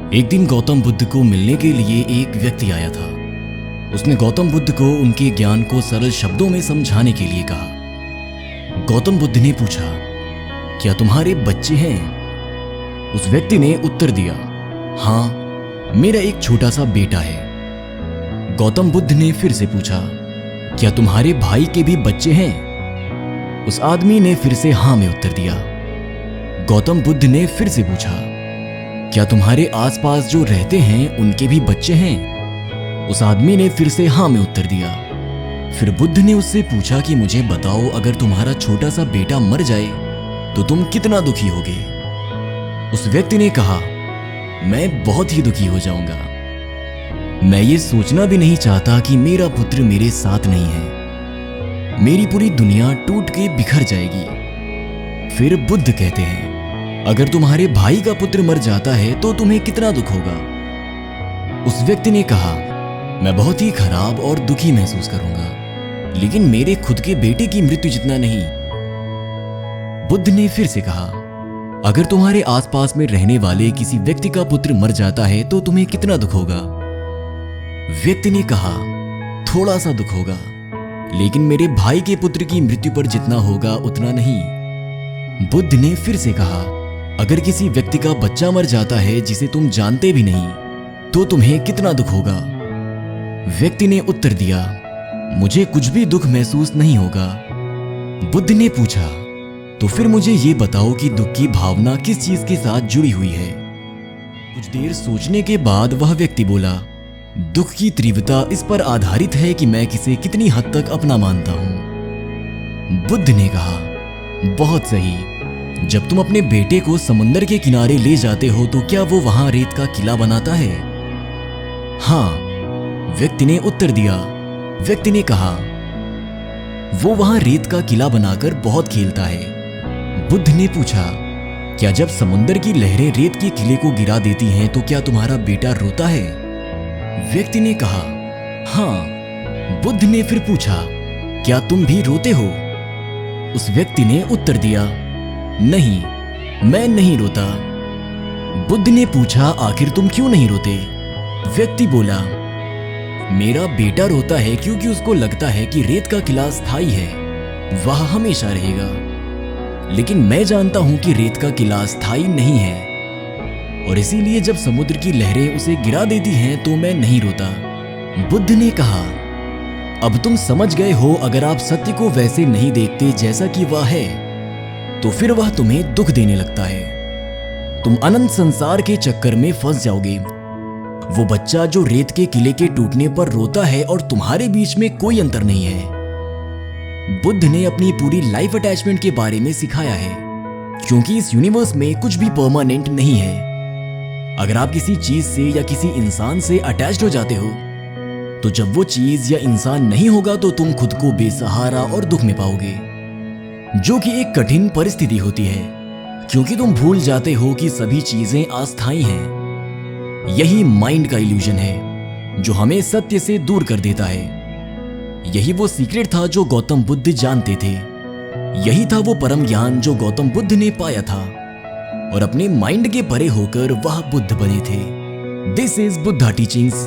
एक दिन गौतम बुद्ध को मिलने के लिए एक व्यक्ति आया था। उसने गौतम बुद्ध को उनके ज्ञान को सरल शब्दों में समझाने के लिए कहा। गौतम बुद्ध ने पूछा, क्या तुम्हारे बच्चे हैं? उस व्यक्ति ने उत्तर दिया, हाँ, मेरा एक छोटा सा बेटा है। गौतम बुद्ध ने फिर से पूछा, क्या तुम्हारे भाई के भी बच्चे हैं? उस आदमी ने फिर से हाँ में उत्तर दिया। गौतम बुद्ध ने फिर से पूछा, क्या तुम्हारे आसपास जो रहते हैं उनके भी बच्चे हैं? उस आदमी ने फिर से हाँ में उत्तर दिया। फिर बुद्ध ने उससे पूछा कि मुझे बताओ, अगर तुम्हारा छोटा सा बेटा मर जाए तो तुम कितना दुखी होगे? उस व्यक्ति ने कहा, मैं बहुत ही दुखी हो जाऊंगा। मैं ये सोचना भी नहीं चाहता कि मेरा पुत्र मेरे साथ नहीं है। मेरी पूरी दुनिया टूट के बिखर जाएगी। फिर बुद्ध कहते हैं, अगर तुम्हारे भाई का पुत्र मर जाता है तो तुम्हें कितना दुख होगा? उस व्यक्ति ने कहा, मैं बहुत ही खराब और दुखी महसूस करूंगा, लेकिन मेरे खुद के बेटे की मृत्यु जितना नहीं। बुद्ध ने फिर से कहा, अगर तुम्हारे आसपास में रहने वाले किसी व्यक्ति का पुत्र मर जाता है तो तुम्हें कितना दुख होगा? व्यक्ति ने कहा, थोड़ा सा दुख होगा, लेकिन मेरे भाई के पुत्र की मृत्यु पर जितना होगा उतना नहीं। बुद्ध ने फिर से कहा, अगर किसी व्यक्ति का बच्चा मर जाता है जिसे तुम जानते भी नहीं तो तुम्हें कितना दुख होगा? व्यक्ति ने उत्तर दिया, मुझे कुछ भी दुख महसूस नहीं होगा। बुद्ध ने पूछा, तो फिर मुझे ये बताओ कि दुख की भावना किस चीज के साथ जुड़ी हुई है? कुछ देर सोचने के बाद वह व्यक्ति बोला, दुख की तीव्रता इस पर आधारित है कि मैं किसे कितनी हद तक अपना मानता हूं। बुद्ध ने कहा, बहुत सही। जब तुम अपने बेटे को समंदर के किनारे ले जाते हो तो क्या वो वहां रेत का किला बनाता है? हाँ, व्यक्ति ने उत्तर दिया। व्यक्ति ने कहा, वो वहां रेत का किला बनाकर बहुत खेलता है। बुद्ध ने पूछा, क्या जब समुद्र की लहरें रेत के किले को गिरा देती हैं तो क्या तुम्हारा बेटा रोता है? व्यक्ति ने कहा, हाँ। बुद्ध ने फिर पूछा, क्या तुम भी रोते हो? उस व्यक्ति ने उत्तर दिया, नहीं, मैं नहीं रोता। बुद्ध ने पूछा, आखिर तुम क्यों नहीं रोते? व्यक्ति बोला, मेरा बेटा रोता है क्योंकि उसको लगता है कि रेत का किला स्थायी है, वह हमेशा रहेगा। लेकिन मैं जानता हूं कि रेत का किला स्थायी नहीं है, और इसीलिए जब समुद्र की लहरें उसे गिरा देती हैं तो मैं नहीं रोता। बुद्ध ने कहा, अब तुम समझ गए हो, अगर आप सत्य को वैसे नहीं देखते जैसा कि वह है तो फिर वह तुम्हें दुख देने लगता है। तुम अनंत संसार के चक्कर में फंस जाओगे। वो बच्चा जो रेत के किले के टूटने पर रोता है और तुम्हारे बीच में कोई अंतर नहीं है। बुद्ध ने अपनी पूरी लाइफ अटैचमेंट के बारे में सिखाया है, क्योंकि इस यूनिवर्स में कुछ भी परमानेंट नहीं है। अगर आप किसी चीज से या किसी इंसान से अटैच्ड हो जाते हो तो जब वो चीज या इंसान नहीं होगा तो तुम खुद को बेसहारा और दुख में पाओगे, जो कि एक कठिन परिस्थिति होती है, क्योंकि तुम भूल जाते हो कि सभी चीजें अस्थायी हैं। यही माइंड का इल्यूजन है जो हमें सत्य से दूर कर देता है। यही वो सीक्रेट था जो गौतम बुद्ध जानते थे। यही था वो परम ज्ञान जो गौतम बुद्ध ने पाया था, और अपने माइंड के परे होकर वह बुद्ध बने थे। This is Buddha teachings.